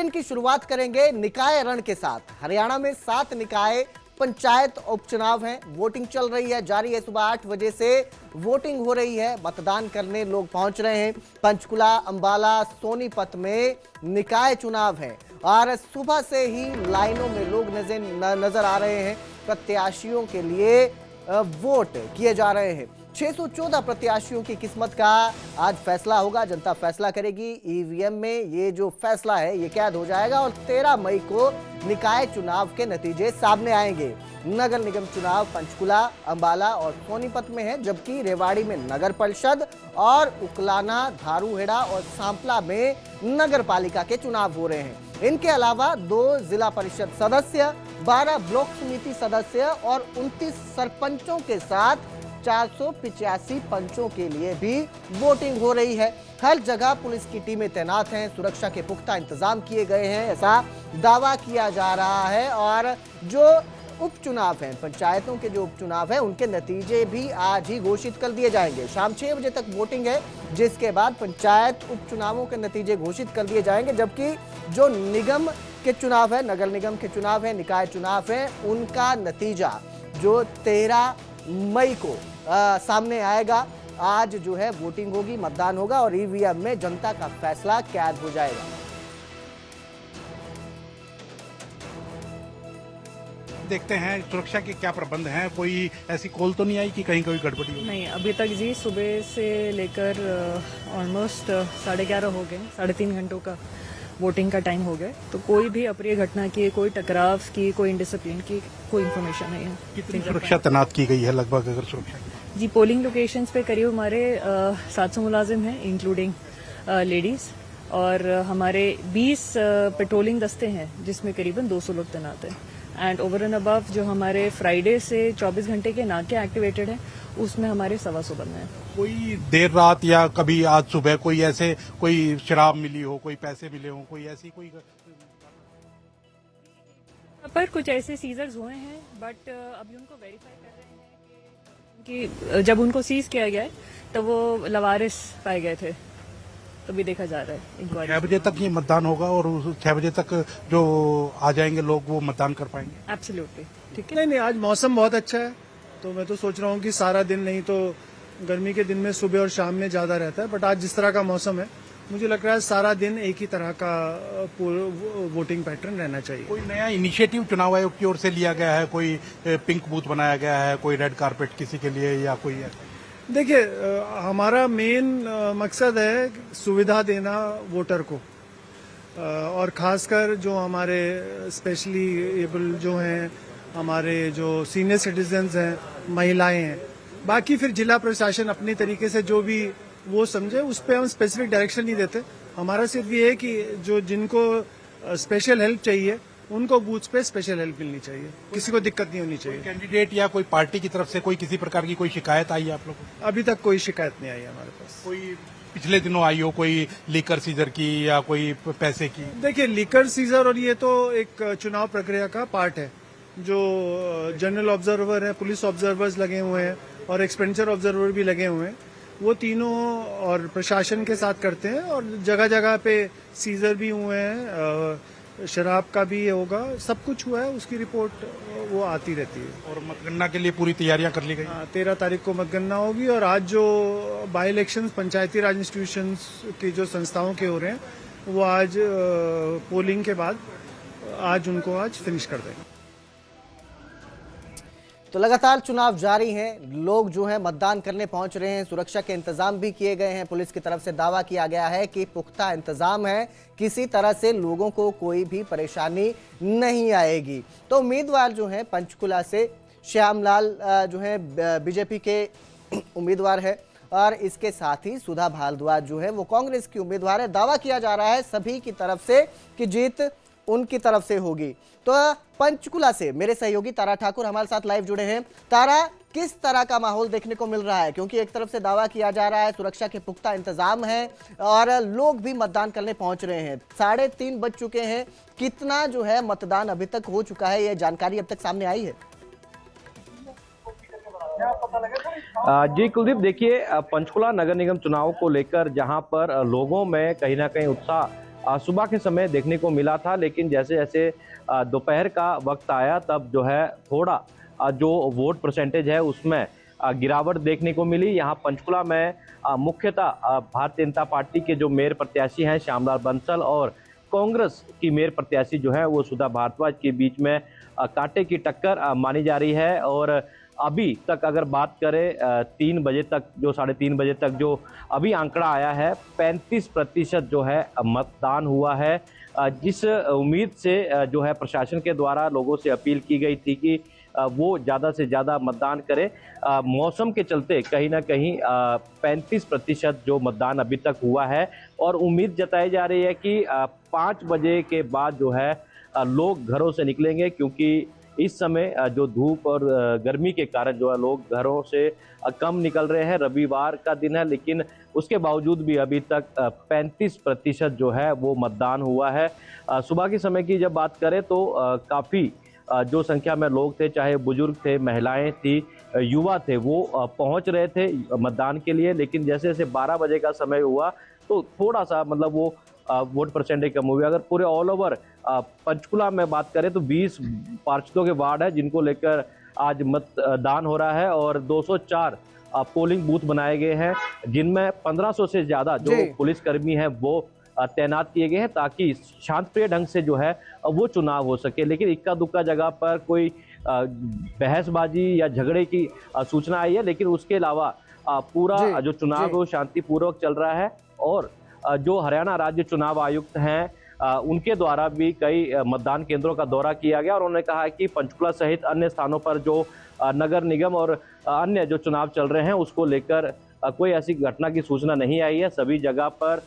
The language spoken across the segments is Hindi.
बुलेटिन की शुरुआत करेंगे निकाय रण के साथ। हरियाणा में 7 निकाय पंचायत उपचुनाव हैं। वोटिंग चल रही है, जारी है। सुबह 8 बजे से वोटिंग हो रही है, मतदान करने लोग पहुंच रहे हैं। पंचकुला, अंबाला, सोनीपत में निकाय चुनाव है और सुबह से ही लाइनों में लोग नजर आ रहे हैं। प्रत्याशियों के लिए वोट किए जा रहे हैं। 614 प्रत्याशियों की किस्मत का आज फैसला होगा। जनता फैसला करेगी। ईवीएम में ये जो फैसला है ये कैद हो जाएगा और 13 मई को निकाय चुनाव के नतीजे सामने आएंगे। नगर निगम चुनाव पंचकुला, अंबाला और सोनीपत में है, जबकि रेवाड़ी में नगर परिषद और उकलाना, धारूहेड़ा और सांपला में नगर पालिका के चुनाव हो रहे हैं। इनके अलावा 2 जिला परिषद सदस्य, 12 ब्लॉक समिति सदस्य और 29 सरपंचों के साथ 485 पंचों के लिए भी वोटिंग हो रही है। हर जगह पुलिस की टीमें तैनात हैं, सुरक्षा के पुख्ता इंतजाम किए गए हैं, ऐसा दावा किया जा रहा है। और जो उपचुनाव हैं, पंचायतों के जो उपचुनाव हैं, उनके नतीजे भी आज ही घोषित कर दिए जाएंगे। शाम 6 बजे तक वोटिंग है, जिसके बाद पंचायत उपचुनावों के नतीजे घोषित कर दिए जाएंगे। जबकि जो निगम के चुनाव है, नगर निगम के चुनाव है, निकाय चुनाव है, उनका नतीजा जो 13 मई को सामने आएगा। आज जो है वोटिंग होगी, मतदान होगा और ईवीएम में जनता का फैसला कैद हो जाएगा। देखते हैं सुरक्षा के क्या प्रबंध हैं। कोई ऐसी कॉल तो नहीं आई कि कहीं कोई गड़बड़ी हो? नहीं, अभी तक जी सुबह से लेकर ऑलमोस्ट 11:30 हो गए, 3.5 घंटों का वोटिंग का टाइम हो गया। तो कोई भी अप्रिय घटना की, कोई टकराव की, कोई इंडिसिप्लिन की कोई इन्फॉर्मेशन नहीं है। कितनी सुरक्षा तैनात की गई है लगभग? अगर सुरक्षा जी, पोलिंग लोकेशंस पे करीब हमारे 700 मुलाजिम हैं, इंक्लूडिंग लेडीज, और हमारे 20 पेट्रोलिंग दस्ते हैं, जिसमें करीबन 200 लोग तैनात हैं। एंड ओवर एंड अबव जो हमारे फ्राइडे से 24 घंटे के नाके एक्टिवेटेड हैं, उसमें हमारे 125 बंदे हैं। कोई देर रात या कभी आज सुबह कोई ऐसे कोई शराब मिली हो, कोई पैसे मिले हो, कोई ऐसी कोई पर कुछ ऐसे सीजर्स हुए हैं, बट अभी उनको वेरीफाई कर रहे हैं कि जब उनको सीज किया गया है तो वो लवारिस पाए गए थे, तो भी देखा जा रहा है इंक्वायरी। 6 बजे तक ये मतदान होगा और 6 बजे तक जो आ जाएंगे लोग वो मतदान कर पाएंगे? एब्सोल्युटली, ठीक है। नहीं, आज मौसम बहुत अच्छा है, तो मैं तो सोच रहा हूँ कि सारा दिन, नहीं तो गर्मी के दिन में सुबह और शाम में ज्यादा रहता है, बट आज जिस तरह का मौसम है, मुझे लग रहा है सारा दिन एक ही तरह का वोटिंग पैटर्न रहना चाहिए। कोई नया इनिशिएटिव चुनाव आयोग की ओर से लिया गया है? कोई पिंक बूथ बनाया गया है, कोई रेड कारपेट किसी के लिए, या कोई? देखिए, हमारा मेन मकसद है सुविधा देना वोटर को, और खासकर जो हमारे स्पेशली एबल जो हैं, हमारे जो सीनियर सिटीजन्स हैं, महिलाएं हैं। बाकी फिर जिला प्रशासन अपनी तरीके से जो भी वो समझे, उस पर हम स्पेसिफिक डायरेक्शन नहीं देते। हमारा सिर्फ ये है कि जो जिनको स्पेशल हेल्प चाहिए उनको बूथ पे स्पेशल हेल्प मिलनी चाहिए, किसी को दिक्कत नहीं होनी चाहिए। कैंडिडेट या कोई पार्टी की तरफ से कोई किसी प्रकार की कोई शिकायत आई है आप लोगों को? अभी तक कोई शिकायत नहीं आई हमारे पास। कोई पिछले दिनों आई हो, कोई लीकर सीजर की या कोई पैसे की? देखिए, लीकर सीजर और ये तो एक चुनाव प्रक्रिया का पार्ट है। जो जनरल ऑब्जर्वर है, पुलिस ऑब्जर्वर्स लगे हुए हैं और एक्सपेंडिचर ऑब्जर्वर भी लगे हुए हैं, वो तीनों और प्रशासन के साथ करते हैं। और जगह जगह पे सीजर भी हुए हैं, शराब का भी होगा, सब कुछ हुआ है, उसकी रिपोर्ट वो आती रहती है। और मतगणना के लिए पूरी तैयारियां कर ली गई? 13 तारीख को मतगणना होगी और आज जो by election Panchayati Raj institutions की जो संस्थाओं के हो रहे हैं, वो आज पोलिंग के बाद आज उनको आज फिनिश कर देंगे। तो लगातार चुनाव जारी हैं, लोग जो है मतदान करने पहुंच रहे हैं। सुरक्षा के इंतजाम भी किए गए हैं। पुलिस की तरफ से दावा किया गया है कि पुख्ता इंतजाम है, किसी तरह से लोगों को कोई भी परेशानी नहीं आएगी। तो उम्मीदवार जो है पंचकुला से श्यामलाल जो है बीजेपी के उम्मीदवार है और इसके साथ ही सुधा भारद्वाज जो है वो कांग्रेस की उम्मीदवार है। दावा किया जा रहा है सभी की तरफ से कि जीत उनकी तरफ से होगी। तो पंचकुला से मेरे सहयोगी तारा ठाकुर हमारे साथ लाइव जुड़े हैं। तारा, किस तरह का माहौल देखने को मिल रहा है? क्योंकि एक तरफ से दावा किया जा रहा है सुरक्षा के पुख्ता इंतजाम है और लोग भी मतदान करने पहुंच रहे हैं। 3:30 बज चुके हैं। कितना जो है मतदान अभी तक हो चुका है, यह जानकारी अब तक सामने आई है? जी कुलदीप, देखिए पंचकुला नगर निगम चुनाव को लेकर जहां पर लोगों में कहीं ना कहीं उत्साह सुबह के समय देखने को मिला था, लेकिन जैसे जैसे दोपहर का वक्त आया तब जो है थोड़ा जो वोट परसेंटेज है उसमें गिरावट देखने को मिली। यहाँ पंचकुला में मुख्यतः भारतीय जनता पार्टी के जो मेयर प्रत्याशी हैं श्यामलाल बंसल और कांग्रेस की मेयर प्रत्याशी जो है वो सुधा भारद्वाज के बीच में कांटे की टक्कर मानी जा रही है। और अभी तक अगर बात करें 3 बजे तक, जो 3:30 बजे तक जो अभी आंकड़ा आया है 35% जो है मतदान हुआ है, जिस उम्मीद से जो है प्रशासन के द्वारा लोगों से अपील की गई थी कि वो ज़्यादा से ज़्यादा मतदान करें। मौसम के चलते कहीं ना कहीं 35% जो मतदान अभी तक हुआ है और उम्मीद जताई जा रही है कि 5 बजे के बाद जो है लोग घरों से निकलेंगे, क्योंकि इस समय जो धूप और गर्मी के कारण जो है लोग घरों से कम निकल रहे हैं। रविवार का दिन है, लेकिन उसके बावजूद भी अभी तक 35% जो है वो मतदान हुआ है। सुबह के समय की जब बात करें तो काफ़ी जो संख्या में लोग थे, चाहे बुजुर्ग थे, महिलाएं थी, युवा थे, वो पहुंच रहे थे मतदान के लिए। लेकिन जैसे जैसे 12 बजे का समय हुआ तो थोड़ा सा मतलब वो वोट परसेंटेज कम हुई। अगर पूरे ऑल ओवर पंचकुला में बात करें तो 20 पार्षदों के वार्ड है जिनको लेकर आज मतदान हो रहा है और 204 पोलिंग बूथ बनाए गए हैं, जिनमें 1500 से ज्यादा जो पुलिसकर्मी हैं वो तैनात किए गए हैं ताकि शांतिप्रिय ढंग से जो है वो चुनाव हो सके। लेकिन इक्का दुक्का जगह पर कोई बहसबाजी या झगड़े की सूचना आई है, लेकिन उसके अलावा पूरा जो चुनाव है वो शांतिपूर्वक चल रहा है। और जो हरियाणा राज्य चुनाव आयुक्त हैं उनके द्वारा भी कई मतदान केंद्रों का दौरा किया गया और उन्होंने कहा कि पंचकुला सहित अन्य स्थानों पर जो नगर निगम और अन्य जो चुनाव चल रहे हैं उसको लेकर कोई ऐसी घटना की सूचना नहीं आई है। सभी जगह पर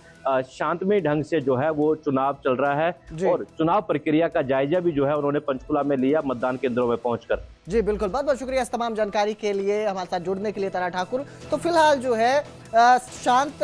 शांतमय ढंग से जो है वो चुनाव चल रहा है और चुनाव प्रक्रिया का जायजा भी जो है उन्होंने पंचकुला में लिया मतदान केंद्रों में पहुंचकर। जी बिल्कुल, बहुत बहुत शुक्रिया इस तमाम जानकारी के लिए, हमारे साथ जुड़ने के लिए तारा ठाकुर। तो फिलहाल जो है शांत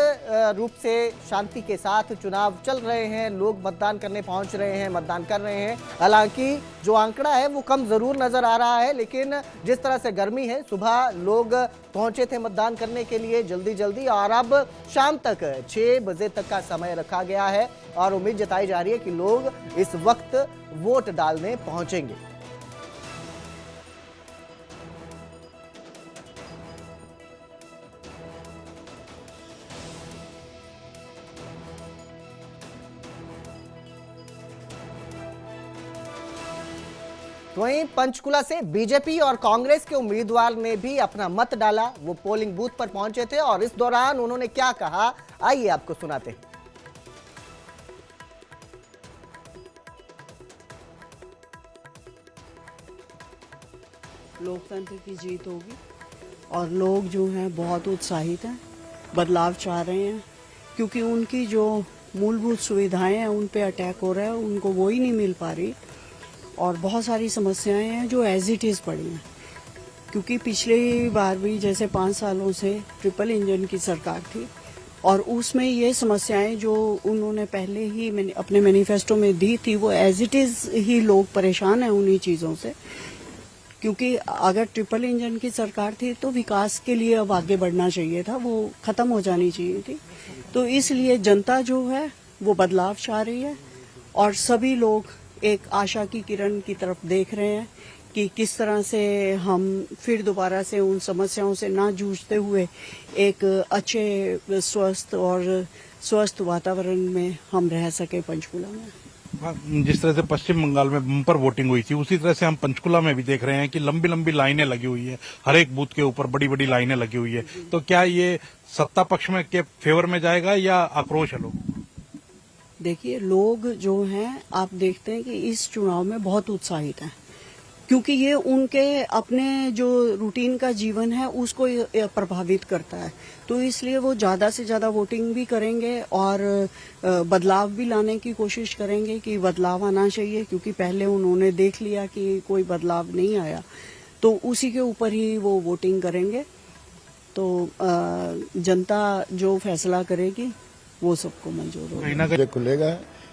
रूप से शांति के साथ चुनाव चल रहे हैं, लोग मतदान करने पहुंच रहे हैं, मतदान कर रहे हैं। हालांकि जो आंकड़ा है वो कम जरूर नजर आ रहा है, लेकिन जिस तरह से गर्मी है, सुबह लोग पहुंचे थे मतदान करने के लिए जल्दी जल्दी और अब शाम तक 6 बजे तक का समय रखा गया है और उम्मीद जताई जा रही है कि लोग इस वक्त वोट डालने पहुंचेंगे। वहीं पंचकुला से बीजेपी और कांग्रेस के उम्मीदवार ने भी अपना मत डाला। वो पोलिंग बूथ पर पहुंचे थे और इस दौरान उन्होंने क्या कहा, आइए आपको सुनाते हैं। लोकतंत्र की जीत होगी और लोग जो हैं बहुत उत्साहित हैं, बदलाव चाह रहे हैं, क्योंकि उनकी जो मूलभूत सुविधाएं हैं उन पे अटैक हो रहा है, उनको वो ही नहीं मिल पा रही और बहुत सारी समस्याएं हैं जो एज इट इज पड़ी हैं। क्योंकि पिछली बार भी जैसे 5 सालों से ट्रिपल इंजन की सरकार थी और उसमें ये समस्याएं जो उन्होंने पहले ही अपने मैनिफेस्टो में दी थी वो एज इट इज ही लोग परेशान हैं उन्हीं चीजों से। क्योंकि अगर ट्रिपल इंजन की सरकार थी तो विकास के लिए अब आगे बढ़ना चाहिए था, वो खत्म हो जानी चाहिए थी। तो इसलिए जनता जो है वो बदलाव चाह रही है और सभी लोग एक आशा की किरण की तरफ देख रहे हैं कि किस तरह से हम फिर दोबारा से उन समस्याओं से ना जूझते हुए एक अच्छे स्वस्थ वातावरण में हम रह सके पंचकुला में। जिस तरह से पश्चिम बंगाल में बम्पर वोटिंग हुई थी उसी तरह से हम पंचकुला में भी देख रहे हैं कि लंबी लंबी लाइनें लगी हुई है, हर एक बूथ के ऊपर बड़ी बड़ी लाइनें लगी हुई है। तो क्या ये सत्ता पक्ष में के फेवर में जाएगा या आक्रोश है लोग? देखिए, लोग जो हैं आप देखते हैं कि इस चुनाव में बहुत उत्साहित हैं, क्योंकि ये उनके अपने जो रूटीन का जीवन है उसको प्रभावित करता है। तो इसलिए वो ज्यादा से ज्यादा वोटिंग भी करेंगे और बदलाव भी लाने की कोशिश करेंगे कि बदलाव आना चाहिए, क्योंकि पहले उन्होंने देख लिया कि कोई बदलाव नहीं आया, तो उसी के ऊपर ही वो वोटिंग करेंगे। तो जनता जो फैसला करेगी वो सबको मंजूर होगा। खुलेगा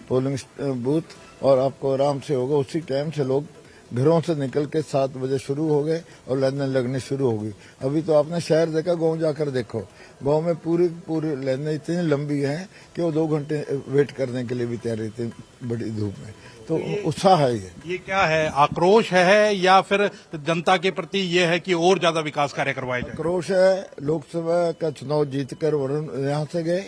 पोलिंग बूथ और आपको आराम से होगा, उसी टाइम से लोग घरों से निकल के 7 बजे शुरू हो गए और लाइनें लगनी शुरू हो गई। अभी तो आपने शहर देखा, गांव जाकर देखो, गांव में पूरी लाइनें इतनी लंबी हैं कि वो 2 घंटे वेट करने के लिए भी तैयार रहते हैं बड़ी धूप में। तो उत्साह है ये क्या है, आक्रोश है या फिर जनता के प्रति ये है कि और ज्यादा विकास कार्य करवाए जाए? आक्रोश है। लोकसभा का चुनाव जीतकर वरुण यहाँ से गए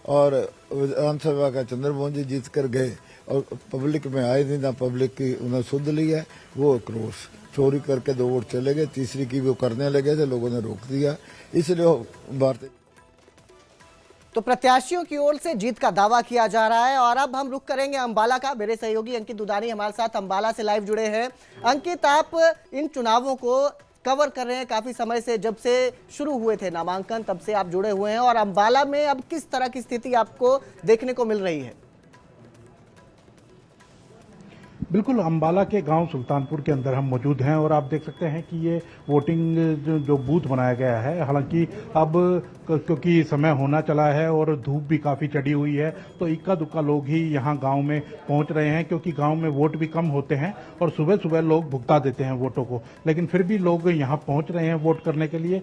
और विधानसभा का चंद्रमोहन जी जीत कर गए और पब्लिक में आए नहीं ना, पब्लिक की उन्हें सुध ली है। वो आक्रोश चोरी करके 2 वोट चले गए, तीसरी की वो करने लगे थे, लोगों ने रोक दिया। इसलिए भारतीय तो प्रत्याशियों की ओर से जीत का दावा किया जा रहा है। और अब हम रुख करेंगे अंबाला का। मेरे सहयोगी अंकित दुदानी हमारे साथ अंबाला से लाइव जुड़े हैं। अंकित, आप इन चुनावों को कवर कर रहे हैं काफी समय से, जब से शुरू हुए थे नामांकन तब से आप जुड़े हुए हैं, और अंबाला में अब किस तरह की स्थिति आपको देखने को मिल रही है? बिल्कुल, अंबाला के गांव सुल्तानपुर के अंदर हम मौजूद हैं और आप देख सकते हैं कि ये वोटिंग जो बूथ बनाया गया है, हालांकि अब क्योंकि समय होना चला है और धूप भी काफ़ी चढ़ी हुई है, तो इक्का दुक्का लोग ही यहाँ गांव में पहुँच रहे हैं, क्योंकि गांव में वोट भी कम होते हैं और सुबह सुबह लोग भुगता देते हैं वोटों को, लेकिन फिर भी लोग यहाँ पहुँच रहे हैं वोट करने के लिए।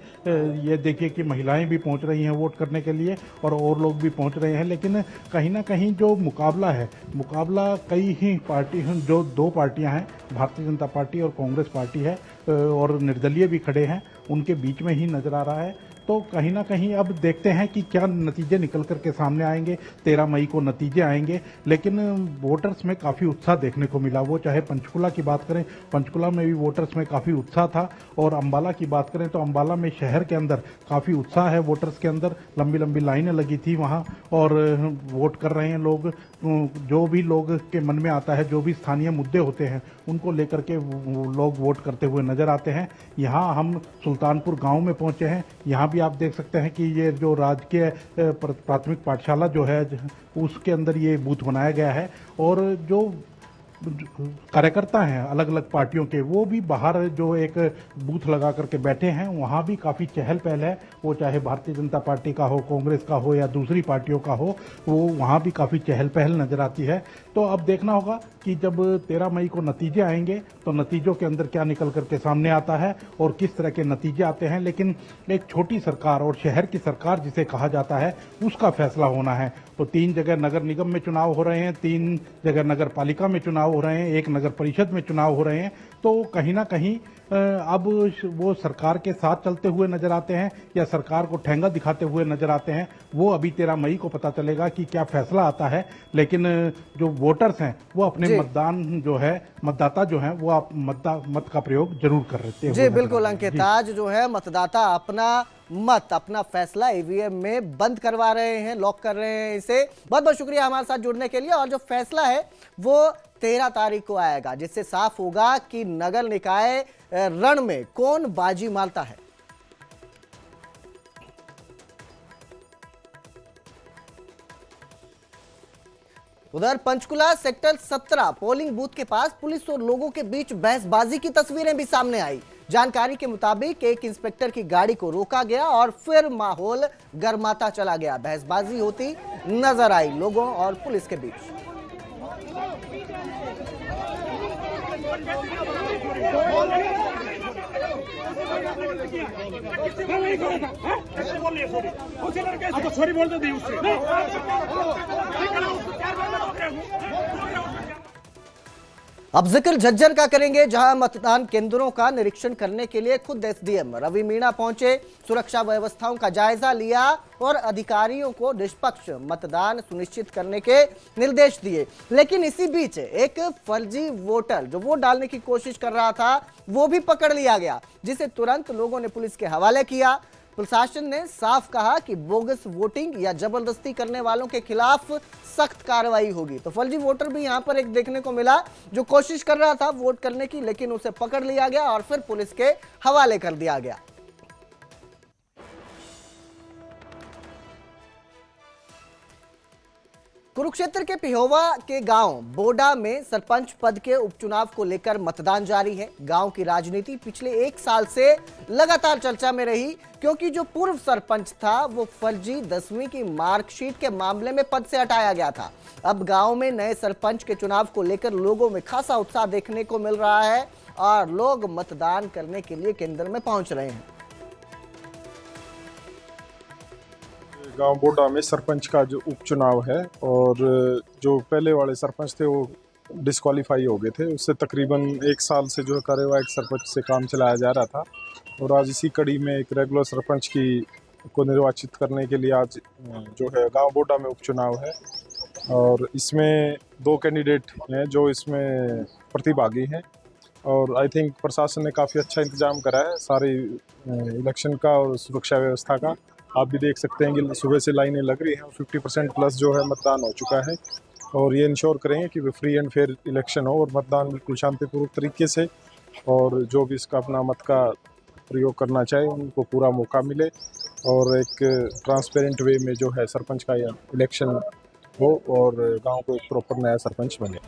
ये देखिए कि महिलाएँ भी पहुँच रही हैं वोट करने के लिए और लोग भी पहुँच रहे हैं, लेकिन कहीं ना कहीं जो मुकाबला कई ही पार्टी जो 2 पार्टियां हैं, भारतीय जनता पार्टी और कांग्रेस पार्टी है, और निर्दलीय भी खड़े हैं, उनके बीच में ही नजर आ रहा है। तो कहीं ना कहीं अब देखते हैं कि क्या नतीजे निकल करके सामने आएंगे। 13 मई को नतीजे आएंगे, लेकिन वोटर्स में काफ़ी उत्साह देखने को मिला। वो चाहे पंचकुला की बात करें, पंचकुला में भी वोटर्स में काफ़ी उत्साह था, और अंबाला की बात करें तो अंबाला में शहर के अंदर काफ़ी उत्साह है वोटर्स के अंदर। लंबी लंबी लाइनें लगी थी वहाँ और वोट कर रहे हैं लोग। जो भी लोग के मन में आता है, जो भी स्थानीय मुद्दे होते हैं, उनको लेकर के लोग वोट करते हुए नजर आते हैं। यहाँ हम सुल्तानपुर गाँव में पहुँचे हैं। यहाँ आप देख सकते हैं कि ये जो राजकीय प्राथमिक पाठशाला जो है, उसके अंदर ये बूथ बनाया गया है, और जो कार्यकर्ता हैं अलग अलग पार्टियों के, वो भी बाहर जो एक बूथ लगा करके बैठे हैं, वहाँ भी काफ़ी चहल पहल है। वो चाहे भारतीय जनता पार्टी का हो, कांग्रेस का हो या दूसरी पार्टियों का हो, वो वहाँ भी काफ़ी चहल पहल नजर आती है। तो अब देखना होगा कि जब 13 मई को नतीजे आएंगे तो नतीजों के अंदर क्या निकल करके सामने आता है और किस तरह के नतीजे आते हैं। लेकिन एक छोटी सरकार और शहर की सरकार जिसे कहा जाता है, उसका फैसला होना है। तो 3 जगह नगर निगम में चुनाव हो रहे हैं, 3 जगह नगर पालिका में चुनाव हो रहे हैं, 1 नगर परिषद में चुनाव हो रहे हैं। तो कहीं ना कहीं अब वो सरकार के साथ चलते हुए नजर आते हैं या सरकार को ठेंगा दिखाते हुए नजर आते हैं, वो अभी 13 मई को पता चलेगा कि क्या फैसला आता है। लेकिन जो वोटर्स हैं वो अपने मतदाता जो है वो मत का प्रयोग जरूर कर रहे हैं। जी बिल्कुल अंकित, आज जो है मतदाता अपना फैसला ईवीएम में बंद करवा रहे हैं, लॉक कर रहे हैं इसे। बहुत बहुत शुक्रिया हमारे साथ जुड़ने के लिए। और जो फैसला है वो 13 तारीख को आएगा, जिससे साफ होगा कि नगर निकाय रण में कौन बाजी मारता है। उधर पंचकुला सेक्टर 17 पोलिंग बूथ के पास पुलिस और लोगों के बीच बहसबाजी की तस्वीरें भी सामने आई। जानकारी के मुताबिक एक इंस्पेक्टर की गाड़ी को रोका गया और फिर माहौल गर्माता चला गया। बहसबाजी होती नजर आई लोगों और पुलिस के बीच। सॉरी बोलते थे उससे। अब जिक्र झज्जर का करेंगे, जहां मतदान केंद्रों का निरीक्षण करने के लिए खुद एसडीएम रवि मीणा पहुंचे, सुरक्षा व्यवस्थाओं का जायजा लिया और अधिकारियों को निष्पक्ष मतदान सुनिश्चित करने के निर्देश दिए। लेकिन इसी बीच एक फर्जी वोटर जो वोट डालने की कोशिश कर रहा था, वो भी पकड़ लिया गया, जिसे तुरंत लोगों ने पुलिस के हवाले किया। प्रशासन ने साफ कहा कि बोगस वोटिंग या जबरदस्ती करने वालों के खिलाफ सख्त कार्रवाई होगी। तो फर्जी वोटर भी यहां पर एक देखने को मिला, जो कोशिश कर रहा था वोट करने की, लेकिन उसे पकड़ लिया गया और फिर पुलिस के हवाले कर दिया गया। कुरुक्षेत्र के पिहोवा के गांव बोडा में सरपंच पद के उपचुनाव को लेकर मतदान जारी है। गांव की राजनीति पिछले 1 साल से लगातार चर्चा में रही, क्योंकि जो पूर्व सरपंच था वो फर्जी 10वीं की मार्कशीट के मामले में पद से हटाया गया था। अब गांव में नए सरपंच के चुनाव को लेकर लोगों में खासा उत्साह देखने को मिल रहा है और लोग मतदान करने के लिए केंद्र में पहुंच रहे हैं। गांव बोडा में सरपंच का जो उपचुनाव है और जो पहले वाले सरपंच थे वो डिस्क्वालीफाई हो गए थे। उससे तकरीबन 1 साल से जो है कार्यवाहक सरपंच से काम चलाया जा रहा था और आज इसी कड़ी में एक रेगुलर सरपंच को निर्वाचित करने के लिए आज जो है गांव बोडा में उपचुनाव है और इसमें 2 कैंडिडेट हैं जो इसमें प्रतिभागी हैं और आई थिंक प्रशासन ने काफ़ी अच्छा इंतजाम करा है सारी इलेक्शन का और सुरक्षा व्यवस्था का। आप भी देख सकते हैं कि सुबह से लाइनें लग रही हैं और 50% प्लस जो है मतदान हो चुका है और ये इंश्योर करेंगे कि फ्री एंड फेयर इलेक्शन हो और मतदान बिल्कुल शांतिपूर्वक तरीके से और जो भी इसका अपना मत का प्रयोग करना चाहे उनको पूरा मौका मिले और एक ट्रांसपेरेंट वे में जो है सरपंच का इलेक्शन हो और गांव को एक प्रॉपर नया सरपंच बने।